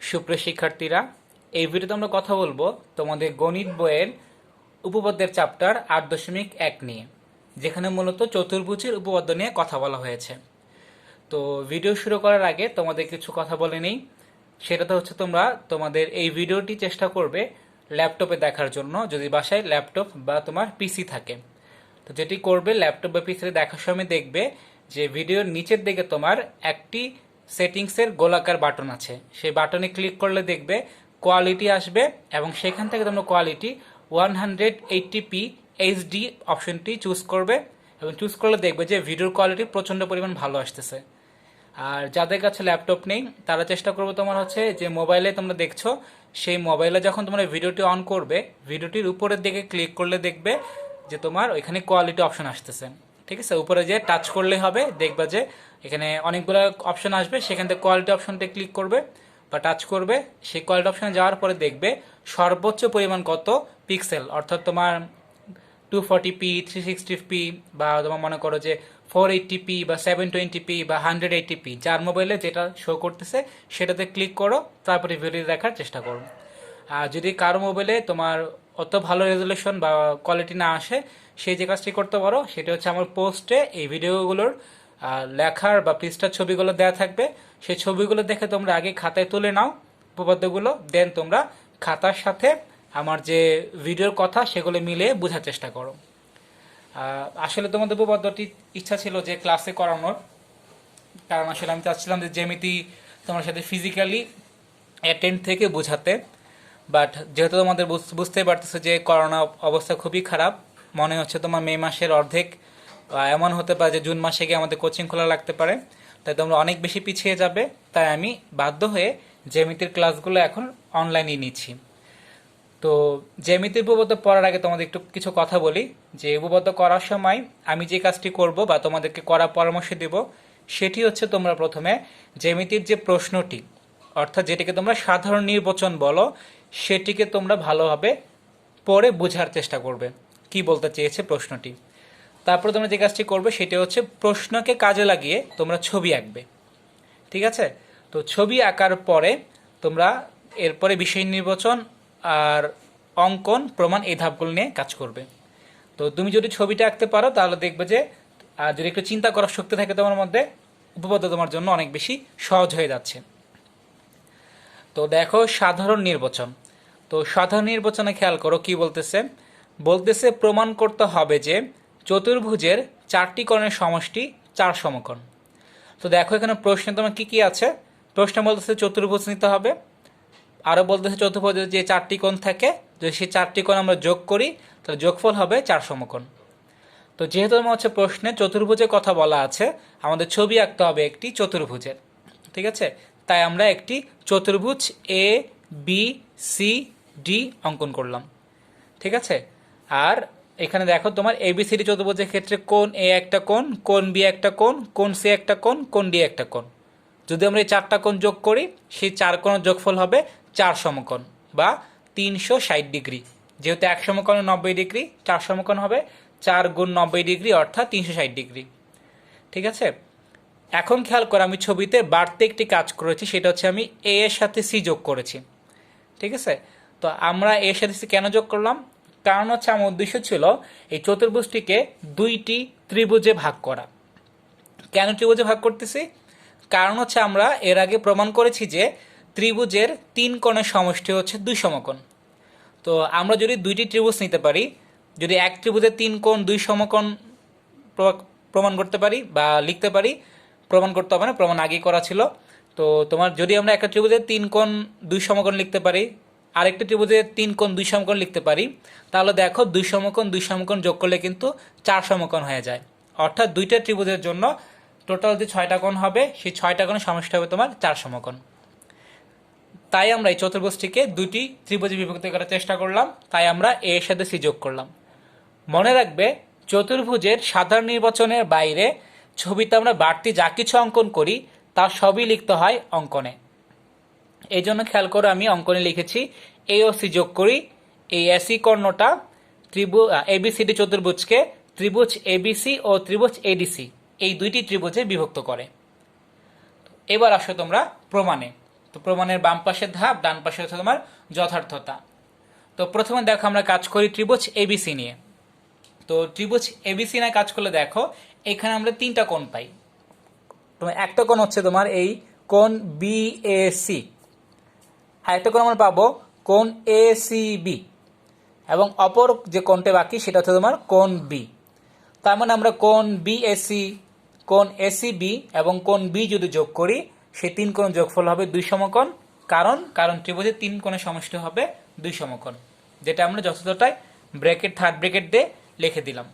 সুপ্রিয় শিক্ষার্থীরা, এই ভিডিওতে আমরা কথা বলবো তোমাদের গণিত বইয়ের উপপাদ্যের চ্যাপ্টার 8.1 নিয়ে, যেখানে মূলত চতুর্ভুজের উপপাদ্য নিয়ে কথা বলা হয়েছে। তো ভিডিও শুরু করার আগে তোমাদের কিছু কথা বলে নেই। সেটাতে হচ্ছে তোমরা তোমাদের এই ভিডিওটি চেষ্টা করবে ল্যাপটপে দেখার জন্য, যদি বাসায় ল্যাপটপ বা তোমার পিসি থাকে। তো যেটি করবে, ল্যাপটপ বা পিসিতে দেখার সময় দেখবে যে ভিডিওর নিচের দিকে তোমার একটি সেটিংসের গোলাকার বাটন আছে। সেই বাটনে ক্লিক করলে দেখবে কোয়ালিটি আসবে এবং সেখান থেকে তোমরা কোয়ালিটি 180p এইচডি অপশনটি চুজ করবে এবং চুজ করলে দেখবে যে ভিডিওর কোয়ালিটি প্রচণ্ড পরিমাণ ভালো আসতেছে। আর যাদের কাছে ল্যাপটপ নেই তারা চেষ্টা করবে তোমার হচ্ছে যে মোবাইলে তোমরা দেখছো, সেই মোবাইলে যখন তোমরা ভিডিওটি অন করবে, ভিডিওটির উপরের দিকে ক্লিক করলে দেখবে যে তোমার ওইখানে কোয়ালিটি অপশন আসতেছে। ঠিক আছে, উপরে যে টাচ করলে হবে, দেখবা যে এখানে অনেকগুলো অপশন আসবে, সেখান থেকে কোয়ালিটি অপশনতে ক্লিক করবে বা টাচ করবে। সেই কোয়ালিটি অপশনে যাওয়ার পরে দেখবে সর্বোচ্চ পরিমাণ কত পিক্সেল, অর্থাৎ তোমার 240p 360p বা তোমার মনে করো যে 480p বা 720p বা 180p, যার মোবাইলে যেটা শো করতেছে সেটাতে ক্লিক করো, তারপরে ভিডিও দেখার চেষ্টা করো। আর যদি কারো মোবাইলে তোমার অত ভালো রেজলিউশন বা কোয়ালিটি না আসে, সেই যে কাজটি করতে পারো সেটা হচ্ছে আমার পোস্টে এই ভিডিওগুলোর লেখার বা পৃষ্ঠার ছবিগুলো দেওয়া থাকবে। সেই ছবিগুলো দেখে তোমরা আগে খাতায় তুলে নাও উপপাদ্যগুলো, দেন তোমরা খাতার সাথে আমার যে ভিডিওর কথা সেগুলো মিলে বোঝার চেষ্টা করো। আসলে তোমাদের উপপাদ্যটি ইচ্ছা ছিল যে ক্লাসে করানোর, কারণ আসলে আমি চাচ্ছিলাম যে জ্যামিতি তোমার সাথে ফিজিক্যালি অ্যাটেন্ড থেকে বোঝাতে। বাট যেহেতু তোমাদের বুঝতেই পারতেছো যে করোনা অবস্থা খুবই খারাপ, মনে হচ্ছে তোমার মে মাসের অর্ধেক এমন হতে পারে যে জুন মাসে গিয়ে আমাদের কোচিং খোলা লাগতে পারে, তাই তোমরা অনেক বেশি পিছিয়ে যাবে। তাই আমি বাধ্য হয়ে জ্যামিতির ক্লাসগুলো এখন অনলাইনে নিচ্ছি। তো জ্যামিতির উপপাদ্য পড়ার আগে তোমাদের একটু কিছু কথা বলি যে উপপাদ্য করার সময় আমি যে কাজটি করব বা তোমাদেরকে করার পরামর্শ দেব, সেটি হচ্ছে তোমরা প্রথমে জ্যামিতির যে প্রশ্নটি, অর্থাৎ যেটিকে তোমরা সাধারণ নির্বাচন বলো, সেটিকে তোমরা ভালোভাবে পড়ে বোঝার চেষ্টা করবে কি বলতে চেয়েছে প্রশ্নটি। তারপরে তোমরা যে কাজটি করবে সেটি হচ্ছে প্রশ্নকে কাজে লাগিয়ে তোমরা ছবি আঁকবে। ঠিক আছে, তো ছবি আঁকার পরে তোমরা এরপরে বিষয় নির্বাচন আর অঙ্কন প্রমাণ এই ধাপগুলো নিয়ে কাজ করবে। তো তুমি যদি ছবিটা আঁকতে পারো তাহলে দেখবে যে যদি একটু চিন্তা করার শক্তি থাকে তোমার মধ্যে, উপপাদ্য তোমার জন্য অনেক বেশি সহজ হয়ে যাচ্ছে। তো দেখো সাধারণ নির্বাচন। তো সাধারণ নির্বাচনে খেয়াল করো কি বলতেছে। বলতেছে প্রমাণ করতে হবে যে চতুর্ভুজের চারটি কোণের সমষ্টি 4 সমকোণ। তো দেখো এখানে প্রশ্নে তোমার কি কি আছে। প্রশ্নে বলতেছে চতুর্ভুজ নিতে হবে, আরও বলতেছে চতুর্ভুজের যে 4টি কোণ থাকে যদি সেই 4টি কোণ আমরা যোগ করি তাহলে যোগফল হবে 4 সমকোণ। তো যেহেতু আমার হচ্ছে প্রশ্নে চতুর্ভুজের কথা বলা আছে, আমাদের ছবি আঁকতে হবে একটি চতুর্ভুজের। ঠিক আছে, তাই আমরা একটি চতুর্ভুজ এ বি সি ডি অঙ্কন করলাম। ঠিক আছে, আর এখানে দেখো তোমার এবিসিডি চতুর্ভুজের ক্ষেত্রে কোণ এ একটা কোণ, কোণ বি একটা কোণ, কোণ সি একটা কোণ, কোণ ডি একটা কোণ। যদি আমরা এই 4টা কোণ যোগ করি সেই 4 কোণের যোগফল হবে 4 সমকোণ বা 360 ডিগ্রি। যেহেতু 1 সমকোণে 90 ডিগ্রি, 4 সমকোণ হবে 4 গুণ 90 ডিগ্রি অর্থাৎ 360 ডিগ্রি। ঠিক আছে, এখন খেয়াল করে আমি ছবিতে বাড়তে একটি কাজ করেছি, সেটা হচ্ছে আমি এ এর সাথে সি যোগ করেছি। ঠিক আছে, তো আমরা এর সাথে সি কেন যোগ করলাম? কারণ হচ্ছে আমার উদ্দেশ্য ছিল এই চতুর্ভুজটিকে 2টি ত্রিভুজে ভাগ করা। কেন ত্রিভুজে ভাগ করতেছি? কারণ হচ্ছে আমরা এর আগে প্রমাণ করেছি যে ত্রিভুজের 3 কোণের সমষ্টি হচ্ছে 2 সমকোণ। তো আমরা যদি 2টি ত্রিভুজ নিতে পারি, যদি এক ত্রিভুজের 3 কোণ 2 সমকোণ প্রমাণ করতে পারি বা লিখতে পারি, প্রমাণ করতে হবে না, প্রমাণ আগেই করা ছিল। তো তোমার যদি আমরা একটা ত্রিভুজের 3 কোণ 2 সমকোণ লিখতে পারি, আরেকটা ত্রিভুজের 3 কোণ 2 সমকোণ লিখতে পারি, তাহলে দেখো 2 সমকোণ 2 সমকোণ যোগ করলে কিন্তু 4 সমকোণ হয়ে যায়। অর্থাৎ 2টা ত্রিভুজের জন্য টোটাল যে 6টা কোণ হবে সেই 6টা কোণের সমষ্টি হবে তোমার 4 সমকোণ। তাই আমরা এই চতুর্ভুজটিকে 2টি ত্রিভুজে বিভক্ত করার চেষ্টা করলাম, তাই আমরা এ এর সাথে সি যোগ করলাম। মনে রাখবে চতুর্ভুজের সাধারণ নির্বাচনের বাইরে ছবিতে আমরা বাড়তি যা কিছু অঙ্কন করি তার সবই লিখতে হয় অঙ্কনে। এই জন্য খেয়াল করে আমি অঙ্কনে লিখেছি এ ও সি যোগ করি। এই এসি কর্ণটা এবিসিডি চতুর্ভুজকে ত্রিভুজ এবিসি ও ত্রিভুজ এডিসি এই 2টি ত্রিভুজে বিভক্ত করে। এবার আসো তোমরা প্রমাণে। তো প্রমাণের বাম পাশের ধাপ, ডান পাশে হচ্ছে তোমার যথার্থতা। তো প্রথমে দেখো আমরা কাজ করি ত্রিভুজ এবিসি নিয়ে। তো ত্রিভুজ এবিসি নিয়ে কাজ করলে দেখো এখানে আমরা তিনটা কোণ পাই। তোমার একটা কোণ হচ্ছে তোমার এই কোণ বিএসি, আরেকটা কোণ আমরা পাবো কোণ এসিবি, এবং অপর যে কোণটা বাকি সেটা হচ্ছে তোমার কোণ বি। তার মানে আমরা কোণ বিএসি, কোণ এসিবি এবং কোণ বি যদি যোগ করি সেই তিন কোণের যোগফল হবে 2 সমকোণ। কারণ ত্রিভুজের তিন কোণের সমষ্টি হবে 2 সমকোণ, যেটা আমরা যথাযথটাই ব্র্যাকেট থার্ড ব্র্যাকেট দিয়ে লিখে দিলাম।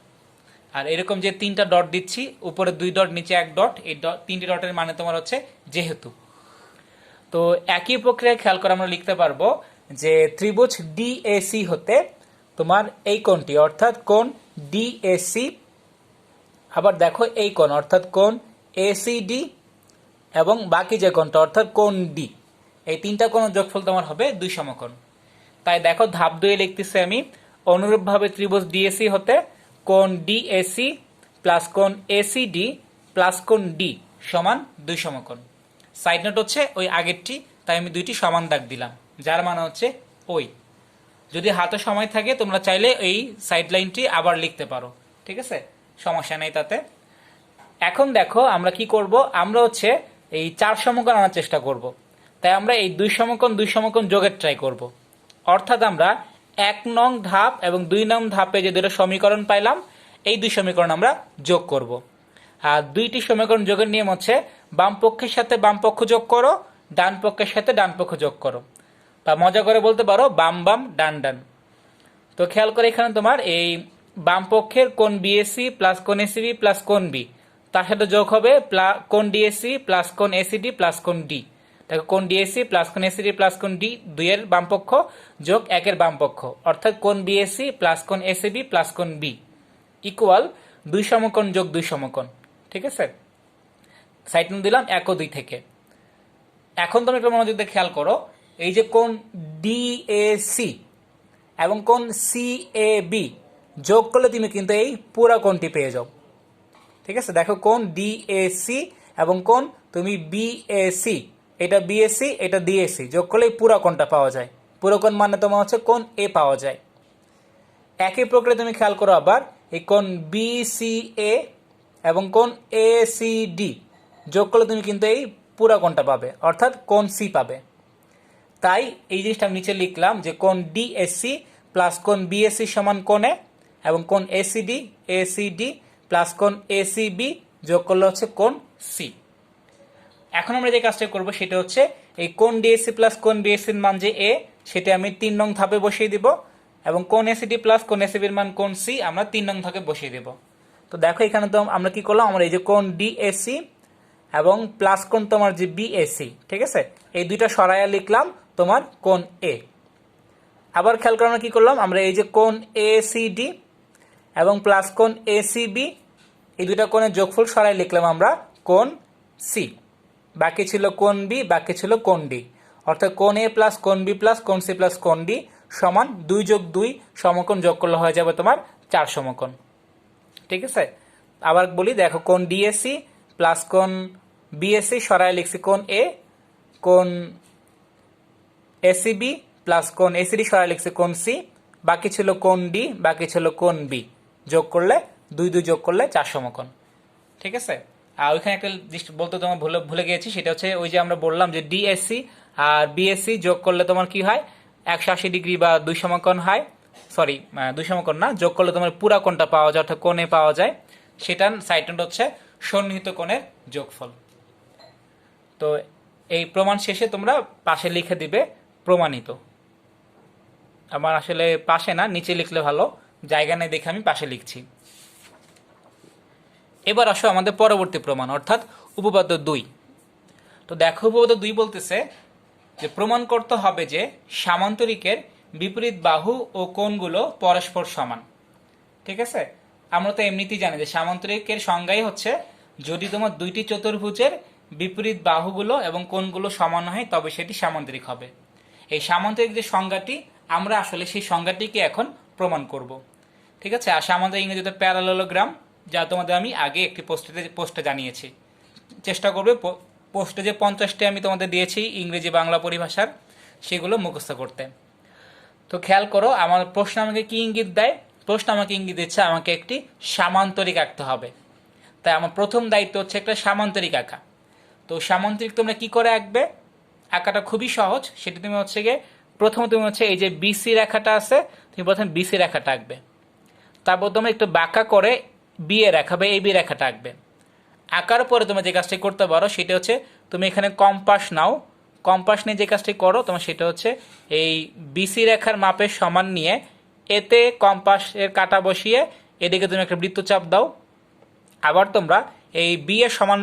আর এরকম যে তিনটা ডট দিচ্ছি, উপরে 2 ডট নিচে 1 ডট, এই তিনটি ডটের মানে তোমার হচ্ছে যেহেতু। তো একই প্রক্রিয়ায় খেয়াল করে আমরা লিখতে পারবো যে ত্রিভুজ ডিএসি হতে তোমার এই কোণটি অর্থাৎ কোণ ডিএসি, আবার দেখো এই কোণ অর্থাৎ কোণ এসিডি, এবং বাকি যে কোণটা অর্থাৎ কোণ ডি, এই তিনটা কোণের যোগফল তোমার হবে 2 সমকোণ। তাই দেখো ধাপ 2 লিখতেছি আমি, অনুরূপভাবে ত্রিভুজ ডিএসি হতে কোণ ডিএসি প্লাস কোণ এসিডি প্লাস কোণ ডি সমান 2 সমকোণ। সাইড নোট হচ্ছে ওই আগেরটি, তাই আমি দুইটি সমান দাগ দিলাম, যার মানে হচ্ছে ওই। যদি হাতে সময় থাকে তোমরা চাইলে এই সাইড লাইনটি আবার লিখতে পারো, ঠিক আছে, সমস্যা নেই তাতে। এখন দেখো আমরা কি করব, আমরা হচ্ছে এই 4 সমকোণ আনার চেষ্টা করব। তাই আমরা এই 2 সমকোণ যোগের ট্রাই করব। অর্থাৎ আমরা 1 নং ধাপ এবং 2 নং ধাপে যে দুটো সমীকরণ পাইলাম এই 2 সমীকরণ আমরা যোগ করব। আর দুইটি সমীকরণ যোগের নিয়ম হচ্ছে বাম পক্ষের সাথে বাম পক্ষ যোগ করো, ডান পক্ষের সাথে ডান পক্ষ যোগ করো, বা মজা করে বলতে পারো বাম বাম ডান ডান। তো খেয়াল করে এখানে তোমার এই বাম পক্ষের কোণ বিএসি প্লাস কোণ এসিবি প্লাস কোণ বি, তার সাথে যোগ হবে কোণ ডিএসি প্লাস কোণ এসিডি প্লাস কোণ ডি। দেখো কোণ ডিএসি প্লাস কোণ এসিডি প্লাস কোণ ডি 2 এর বাম পক্ষ যোগ 1 এর বাম পক্ষ, অর্থাৎ কোণ বিএসি প্লাস কোণ এসিবি প্লাস কোণ বি ইকুয়াল 2 সমকোণ যোগ 2 সমকোণ। ঠিক আছে, সাইড নোট দিলাম 1 ও 2 থেকে। এখন তুমি একটু মনোযোগ দিয়ে খেয়াল করো, এই যে কোণ ডিএসি এবং কোণ সিএবি যোগ করলে তুমি কিন্তু এই পুরো কোণটি পেয়ে যাও। ঠিক আছে, দেখো কোণ ডিএসি এবং কোণ তুমি বিএসি, এটা বিএসি এটা ডিএসি যোগ করলে পুরো কোণটা পাওয়া যায়। পুরো কোণ মানে তোমার হচ্ছে কোণ এ পাওয়া যায়। একই প্রক্রিয়া তুমি খেয়াল করো আবার এই কোণ বিসিএ এবং কোণ এসিডি যোগ করলে তুমি কিন্তু এই পুরো কোণটা পাবে, অর্থাৎ কোণ সি পাবে। তাই এই জিনিসটা আমি নিচে লিখলাম যে কোণ ডিএসসি প্লাস কোণ বিএসসি সমান কোণ এ, এবং কোণ এসিডি প্লাস কোণ এসিবি যোগ করলে হচ্ছে কোণ সি। এখন আমরা যে কাজটা করব সেটা হচ্ছে এই কোণ ডিএসসি প্লাস কোণ বিএসসির মান যে এ, সেটা আমি 3 নং ধাপে বসিয়ে দিব, এবং কোণ এসিডি প্লাস কোণ এসিবির মান কোণ সি আমরা 3 নং ধাপে বসিয়ে দেব। তো দেখো এখানে তো আমরা কি করলাম, আমরা এই যে কোণ ডিএসসি এবং প্লাস কোণ তোমার যে বিএসসি, ঠিক আছে, এই দুইটা সরাইয়া লিখলাম তোমার কোণ এ। আবার খেয়াল করে আমরা কি করলাম, আমরা এই যে কোণ এসিডি এবং প্লাস কোণ এসিবি এই দুইটা কোণের যোগফল সরাই লিখলাম আমরা কোণ সি। বাকি ছিল কোণ বি, বাকি ছিল কোণ ডি, অর্থাৎ কোণ এ প্লাস কোণ বি প্লাস কোণ সি প্লাস কোণ ডি সমান 2 যোগ 2 সমকোণ যোগ করলে হয়ে যাবে তোমার 4 সমকোণ। ঠিক আছে, আবার বলি, দেখো কোণ ডিএসসি প্লাস কোণ বিএসসি সরাই লিখছি কোণ এ, কোণ এসিবি প্লাস কোণ এসিডি সরাই লিখছি কোণ সি, বাকি ছিল কোণ ডি, বাকি ছিল কোণ বি, যোগ করলে 2 2 যোগ করলে 4 সমকোণ। ঠিক আছে, আর ওইখানে একটা জিনিস বলতে তোমার ভুলে গিয়েছি, সেটা হচ্ছে ওই যে আমরা বললাম যে ডিএসসি আর বিএসসি যোগ করলে তোমার কি হয় 180 ডিগ্রি বা 2 সমকোণ হয়, সরি 2 সমকোণ না, যোগ করলে তোমার পুরা কোণটা পাওয়া যায়, অর্থাৎ কোণে পাওয়া যায়। সেটার সাইড নোট হচ্ছে সন্নিহিত কোণের যোগফল। তো এই প্রমাণ শেষে তোমরা পাশে লিখে দিবে প্রমাণিত। আমার আসলে পাশে না, নিচে লিখলে ভালো, জায়গা নেই দেখে আমি পাশে লিখছি। এবার আসো আমাদের পরবর্তী প্রমাণ, অর্থাৎ উপপাদ্য 2। তো দেখো উপপাদ্য 2 বলতেছে যে প্রমাণ করতে হবে যে সামান্তরিকের বিপরীত বাহু ও কোণগুলো পরস্পর সমান। ঠিক আছে, আমরা তো এমনিতেই জানি যে সামান্তরিকের সংজ্ঞাই হচ্ছে যদি তোমার দুইটি চতুর্ভুজের বিপরীত বাহুগুলো এবং কোণগুলো সমান হয় তবে সেটি সামান্তরিক হবে। এই সামান্তরিক যে সংজ্ঞাটি, আমরা আসলে সেই সংজ্ঞাটিকে এখন প্রমাণ করব। ঠিক আছে, আর সামান্তরিক ইংরেজিতে প্যারালেলোগ্রাম, যা তোমাদের আমি আগে একটি পোস্টে জানিয়েছি। চেষ্টা করবে পোস্টে যে 50টি আমি তোমাদের দিয়েছি ইংরেজি বাংলা পরিভাষার, সেগুলো মুখস্থ করতে। তো খেয়াল করো আমার প্রশ্ন আমাকে কি ইঙ্গিত দেয়। প্রশ্ন আমাকে ইঙ্গিত দিচ্ছে আমাকে একটি সামান্তরিক আঁকতে হবে। তাই আমার প্রথম দায়িত্ব হচ্ছে একটা সামান্তরিক আঁকা। তো সামান্তরিক তোমরা কি করে আঁকবে, আঁকাটা খুবই সহজ। সেটা তুমি হচ্ছে গিয়ে প্রথমে তুমি হচ্ছে এই যে বিসি রেখাটা আছে, তুমি প্রথমে বিসি রেখাটা আঁকবে। তারপর তোমরা একটু বাঁকা করে বি এ রেখা বা এবি রেখাটা আঁকবে। আঁকার পরে তুমি যে কাজটি করতে পারো সেটা হচ্ছে তুমি এখানে কম্পাস নাও। কম্পাস নিয়ে যে কাজটি করো তোমার সেটা হচ্ছে এই বিসি রেখার মাপের সমান নিয়ে এতে কম্পাসের কাটা বসিয়ে এদিকে তুমি একটা বৃত্তচাপ দাও। আবার তোমরা এই বি এর সমান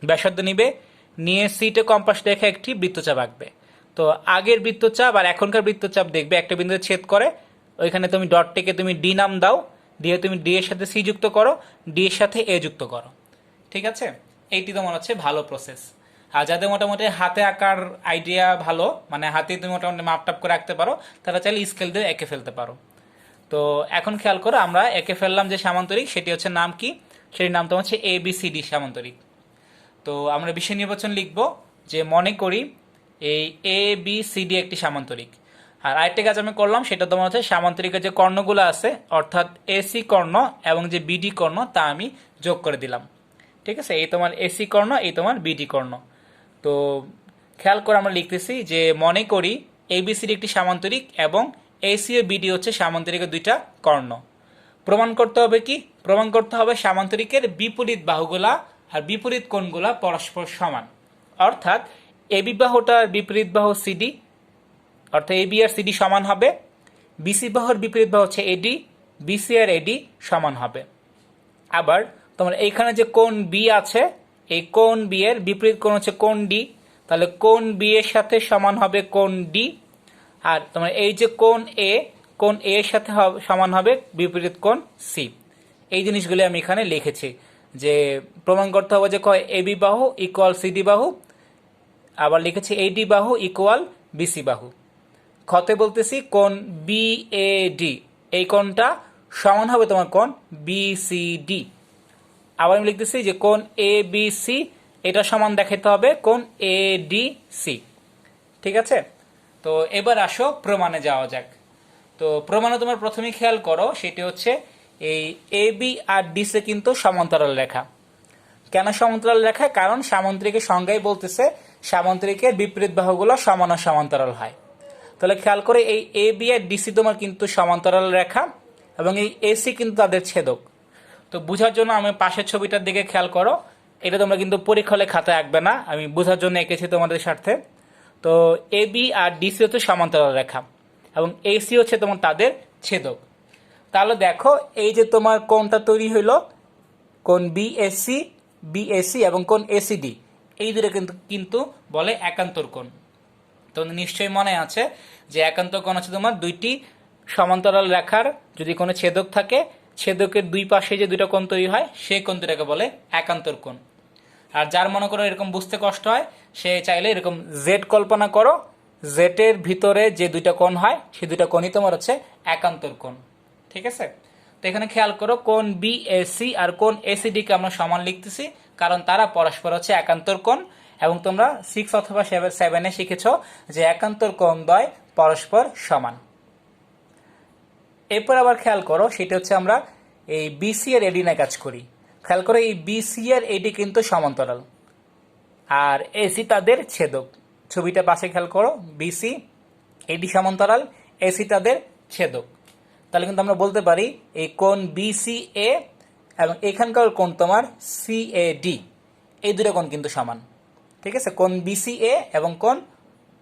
ব্যাসার্ধ নিবে, নিয়ে সিটে কম্পাস রেখে একটি বৃত্তচাপ আঁকবে। তো আগের বৃত্তচাপ আর এখনকার বৃত্তচাপ দেখবে একটা বিন্দুতে ছেদ করে, ওইখানে তুমি ডটটিকে তুমি ডি নাম দাও, দিয়ে তুমি ডি এর সাথে সি যুক্ত করো, ডি এর সাথে এ যুক্ত করো। ঠিক আছে, এইটি তোমার হচ্ছে ভালো প্রসেস। আর যাদের মোটামুটি হাতে আঁকার আইডিয়া ভালো, মানে হাতে তুমি মোটামুটি মাপটাপ করে আঁকতে পারো, তারা চাইলে স্কেল দিয়ে এঁকে ফেলতে পারো। তো এখন খেয়াল করো আমরা এঁকে ফেললাম যে সামান্তরিক, সেটি হচ্ছে নাম কি, সেটির নাম তোমার হচ্ছে ABCD সামান্তরিক। তো আমরা বিষয় নির্বাচন লিখব যে মনে করি এই ABCD একটি সামান্তরিক। আর আরেকটা কাজ আমি করলাম সেটা তোমার হচ্ছে সামান্তরিকের যে কর্ণগুলো আছে অর্থাৎ AC কর্ণ এবং যে BD কর্ণ তা আমি যোগ করে দিলাম। ঠিক আছে, এই তোমার AC কর্ণ, এই তোমার BD কর্ণ। তো খেয়াল করে আমরা লিখতেছি যে মনে করি ABCD একটি সামান্তরিক এবং AC ও BD হচ্ছে সামান্তরিকের দুইটা কর্ণ। প্রমাণ করতে হবে কি, প্রমাণ করতে হবে সামান্তরিকের বিপরীত বাহুগুলা আর বিপরীত কোণগুলা পরস্পর সমান। অর্থাৎ AB বাহুটার বিপরীত বাহু CD, অর্থাৎ AB আর CD সমান হবে। BC বাহুর বিপরীত বাহু হচ্ছে AD, BC আর AD সমান হবে। আবার তোমার এইখানে যে কোণ B আছে, এই কোণ B এর বিপরীত কোণ হচ্ছে কোণ D, তাহলে কোণ B এর সাথে সমান হবে কোণ D। আর তোমার এই যে কোণ A, কোণ A এর সাথে সমান হবে বিপরীত কোণ C। এই জিনিসগুলি আমি এখানে লিখেছি যে প্রমাণ করতে হবে যে AB বাহু ইকুয়াল CD বাহু, আবার লিখেছি AD বাহু ইকুয়াল BC বাহু। খতে বলতেছি কোণ BAD, এই কোণটা সমান হবে তোমার কোণ BCD। আবার আমি লিখতেছি যে কোণ ABC এটা সমান দেখাতে হবে কোণ ADC। ঠিক আছে, তো এবার আসো প্রমাণে যাওয়া যাক। তো প্রমাণে তোমার প্রথমেই খেয়াল করো সেটি হচ্ছে এই AB আর DC কিন্তু সমান্তরাল রেখা। কেন সমান্তরাল রেখা? কারণ সামান্তরিকের সংজ্ঞাই বলতেছে সামান্তরিকের বিপরীত বাহুগুলো সমান ও সমান্তরাল হয়। তাহলে খেয়াল করে এই AB আর DC তোমার কিন্তু সমান্তরাল রেখা এবং এই AC কিন্তু তাদের ছেদক। তো বোঝার জন্য আমি পাশের ছবিটার দিকে খেয়াল করো, এটা তোমরা কিন্তু পরীক্ষা হলে খাতায় আঁকবে না, আমি বোঝার জন্য এঁকেছি তোমাদের স্বার্থে। তো AB আর DC হচ্ছে সমান্তরাল রেখা এবং AC হচ্ছে তোমার তাদের ছেদক। তাহলে দেখো এই যে তোমার কোণটা তৈরি হইলো কোণ BAC এবং কোণ ACD, এই দুটো কিন্তু বলে একান্তর কোণ। তোমাদের নিশ্চয়ই মনে আছে যে একান্তর কোণ হচ্ছে তোমার দুইটি সমান্তরাল রেখার যদি কোনো ছেদক থাকে, ছেদকের দুই পাশে যে দুটো কোণ তৈরি হয় সেই কোণ দুটাকে বলে একান্তর কোণ। আর যার মনে করো এরকম বুঝতে কষ্ট হয় সে চাইলে এরকম জেড কল্পনা করো, জেটের ভিতরে যে দুইটা কোণ হয় সেই দুইটা কোণই তোমার হচ্ছে একান্তর কোণ। ঠিক আছে, তো এখানে খেয়াল করো কোণ BAC আর কোণ ACD কে আমরা সমান লিখতেছি কারণ তারা পরস্পর হচ্ছে একান্তর কোণ। এবং তোমরা 6 অথবা 7-এ শিখেছ যে একান্তর কোণ দ্বয় পরস্পর সমান। এরপর আবার খেয়াল করো সেটা হচ্ছে আমরা এই BC আর AD নিয়ে কাজ করি। খেয়াল করো এই BC আর AD কিন্তু সমান্তরাল আর AC তাদের ছেদক। ছবিটা পাশে খেয়াল করো, BC AD সমান্তরাল, AC তাদের ছেদক। তাহলে কিন্তু আমরা বলতে পারি এই কোণ BCA এবং এখানকার কোণ তোমার CAD, এই দুটো কোণ কিন্তু সমান। ঠিক আছে, কোণ BCA এবং কোণ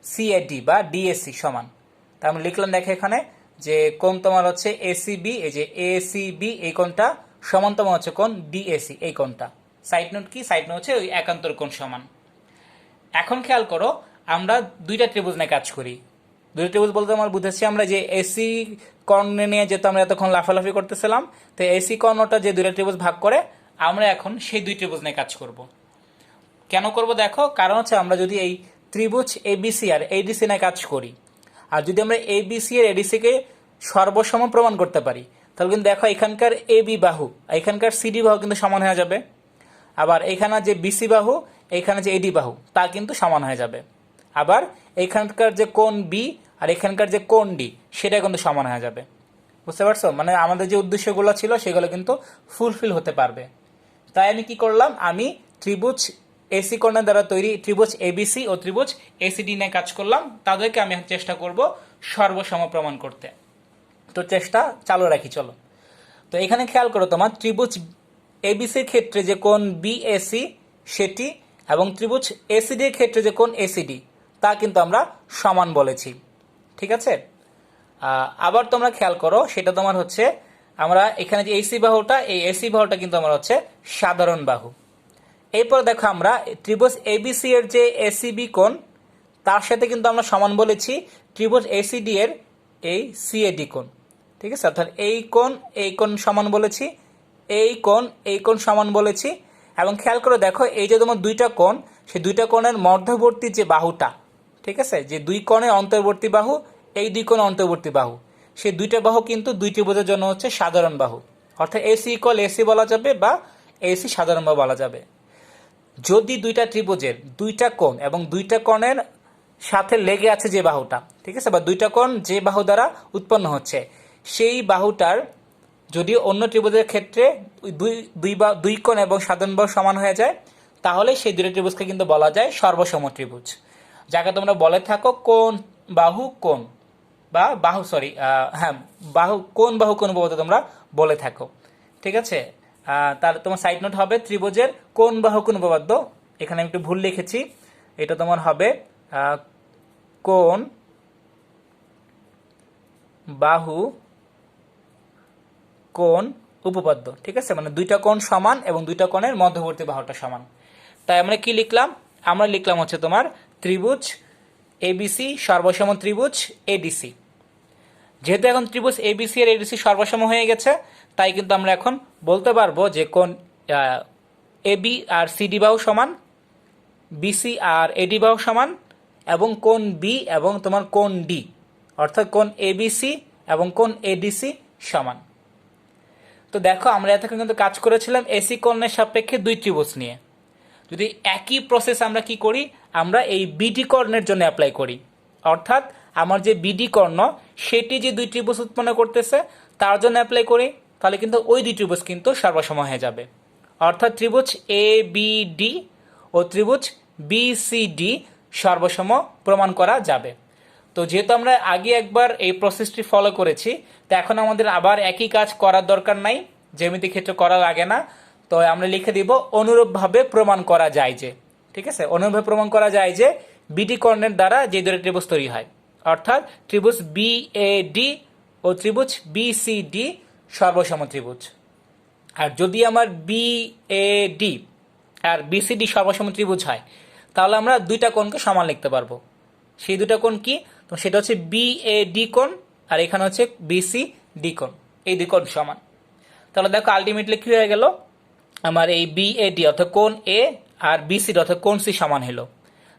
CAD বা DAC সমান। তা আমরা লিখলাম দেখো এখানে যে কোণ তোমার হচ্ছে ACB, এই যে ACB এই কোণটা সমান তোমার হচ্ছে কোণ DAC এই কোণটা। সাইড নোট কি? সাইড নোট হচ্ছে ওই একান্তর কোণ সমান। এখন খেয়াল করো আমরা দুইটা ত্রিভুজ নিয়ে কাজ করি। দুইটা ত্রিভুজ বলতে আমরা বুঝেছি আমরা যে AC কর্ণ নিয়ে যেহেতু আমরা এতক্ষণ লাফালাফি করতেছিলাম, তো AC কর্ণটা যে দুইটা ত্রিভুজ ভাগ করে আমরা এখন সেই দুই ত্রিভুজ নিয়ে কাজ করব। কেন করব দেখো, কারণ হচ্ছে আমরা যদি এই ত্রিভুজ ABC আর ADC নিয়ে কাজ করি আর যদি আমরা ABC আর ADC কে সর্বসম প্রমাণ করতে পারি তাহলে কিন্তু দেখো এখানকার AB বাহু এখানকার CD বাহু কিন্তু সমান হয়ে যাবে। আবার এখানে যে BC বাহু এইখানে যে এডি বাহু তা কিন্তু সমান হয়ে যাবে। আবার এইখানকার যে কোণ বি আর এখানকার যে কোণ ডি সেটা কিন্তু সমান হয়ে যাবে। বুঝতে পারছো? মানে আমাদের যে উদ্দেশ্যগুলো ছিল সেগুলো কিন্তু ফুলফিল হতে পারবে। তাই আমি কি করলাম, আমি ত্রিভুজ এসি কোণের দ্বারা তৈরি ত্রিভুজ এবিসি ও ত্রিভুজ এসিডি নিয়ে কাজ করলাম। তাদেরকে আমি চেষ্টা করব সর্বসম প্রমাণ করতে। তো চেষ্টা চালু রাখি, চলো। তো এখানে খেয়াল করো, তোমার ত্রিভুজ এবিসির ক্ষেত্রে যে কোণ বিএসি সেটি এবং ত্রিভুজ এসিডি এর ক্ষেত্রে যে কোণ এসিডি তা কিন্তু আমরা সমান বলেছি। ঠিক আছে? আবার তোমরা খেয়াল করো, সেটা তোমার হচ্ছে আমরা এখানে যে এসি বাহুটা, এই এসি বাহুটা কিন্তু আমার হচ্ছে সাধারণ বাহু। এরপর দেখো আমরা ত্রিভুজ এবিসি এর যে এসিবি কোণ তার সাথে কিন্তু আমরা সমান বলেছি ত্রিভুজ এসিডি এর এই সিএডি কোণ। ঠিক আছে? অর্থাৎ এই কোণ সমান বলেছি, এই কোণ সমান বলেছি। এবং খেয়াল করে দেখো, এই যে তোমার দুইটা কোণ, সেই দুইটা কোণের মধ্যবর্তী যে বাহুটা, ঠিক আছে, যে দুই কোণের অন্তর্বর্তী বাহু, এই দুই কোণ অন্তর্বর্তী বাহু, সেই দুইটা বাহু কিন্তু দুই ত্রিভুজের জন্য হচ্ছে সাধারণ বাহু। অর্থাৎ এসি ইকুয়াল এসি বলা যাবে বা এসি সাধারণ বাহু বলা যাবে। যদি দুইটা ত্রিভুজের দুইটা কোণ এবং দুইটা কোণের সাথে লেগে আছে যে বাহুটা, ঠিক আছে, বা দুইটা কোণ যে বাহু দ্বারা উৎপন্ন হচ্ছে, সেই বাহুটার যদি অন্য ত্রিভুজের ক্ষেত্রে দুই কোণ এবং সাধারণ বাহু সমান হয়ে যায়, তাহলে সেই দুইটা ত্রিভুজকে কিন্তু বলা যায় সর্বসম ত্রিভুজ, যাকে তোমরা বলে থাকো কোণ বাহু কোণ বা বাহু সরি হ্যাঁ বাহু কোণ বাহু কোণ উপপাদ্য তোমরা বলে থাকো। ঠিক আছে? তার তোমার সাইড নোট হবে ত্রিভুজের কোণ বাহু কোণ উপপাদ্য। এখানে আমি একটু ভুল লিখেছি, এটা তোমার হবে কোণ বাহু কোণ উপপাদ্য। ঠিক আছে? মানে দুইটা কোণ সমান এবং দুইটা কোণের মধ্যবর্তী বাহুটা সমান। তাই আমরা কি লিখলাম? আমরা লিখলাম হচ্ছে তোমার ত্রিভুজ এবিসি সর্বসম ত্রিভুজ এডিসি। যেহেতু এখন ত্রিভুজ এবিসি আর এডিসি সর্বসম হয়ে গেছে, তাই কিন্তু আমরা এখন বলতে পারবো যে কোণ এবি আর সিডি বাহু সমান, বিসি আর এডি বাহু সমান, এবং কোণ বি এবং তোমার কোণ ডি অর্থাৎ কোণ এবিসি এবং কোণ এডিসি সমান। তো দেখো, আমরা এতক্ষণ কিন্তু কাজ করেছিলাম এসি কোণের সাপেক্ষে দুই ত্রিভুজ নিয়ে। যদি একই প্রসেস আমরা কি করি, আমরা এই বিডি কর্ণের জন্য অ্যাপ্লাই করি। অর্থাৎ আমার যে বিডি কর্ণ সেটি যে দুই ত্রিভুজ উৎপন্ন করতেছে তার জন্য অ্যাপ্লাই করি, তাহলে কিন্তু ওই দুই ত্রিভুজ কিন্তু সর্বসম হয়ে যাবে। অর্থাৎ ত্রিভুজ এ বি ডি ও ত্রিভুজ বি সি ডি সর্বসম প্রমাণ করা যাবে। তো যেহেতু আমরা আগে একবার এই প্রসেসটি ফলো করেছি, তো এখন আমাদের আবার একই কাজ করার দরকার নাই, জ্যামিতিক ক্ষেত্রে করা লাগে না। তো আমরা লিখে দিব অনুরূপভাবে প্রমাণ করা যায় যে, ঠিক আছে, অনুরূপভাবে প্রমাণ করা যায় যে বিডি কর্ণের দ্বারা যে দুটো ত্রিভুজ তৈরি হয়, অর্থাৎ ত্রিভুজ বি এ ডি ও ত্রিভুজ বি সি ডি সর্বসম ত্রিভুজ। আর যদি আমার বি এ ডি আর বিসিডি সর্বসম ত্রিভুজ হয়, তাহলে আমরা দুইটা কোণকে সমান লিখতে পারবো। সেই দুটা কোণ কি? তো সেটা হচ্ছে বি এ ডি কোণ আর এখানে হচ্ছে বিসি ডি কোণ, এই দুই কোণ সমান। তাহলে দেখো আলটিমেটলি কি হয়ে গেল, আমার এই বি এ ডি অর্থাৎ কোণ এ আর বিসিডি অর্থাৎ কোণ সি সমান হলো।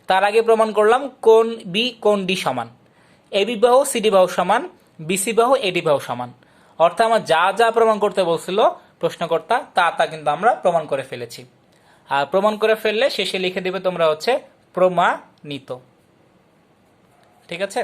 তার আগে প্রমাণ করলাম কোণ বি কোণ ডি সমান, এবি বাহু সিডি বাহু সমান, বিসি বাহু এডি বাহু সমান। অর্থাৎ আমার যা যা প্রমাণ করতে বলছিল প্রশ্নকর্তা তা তা কিন্তু আমরা প্রমাণ করে ফেলেছি। আর প্রমাণ করে ফেললে শেষে লিখে দেবে তোমরা হচ্ছে প্রমাণিত। ঠিক আছে?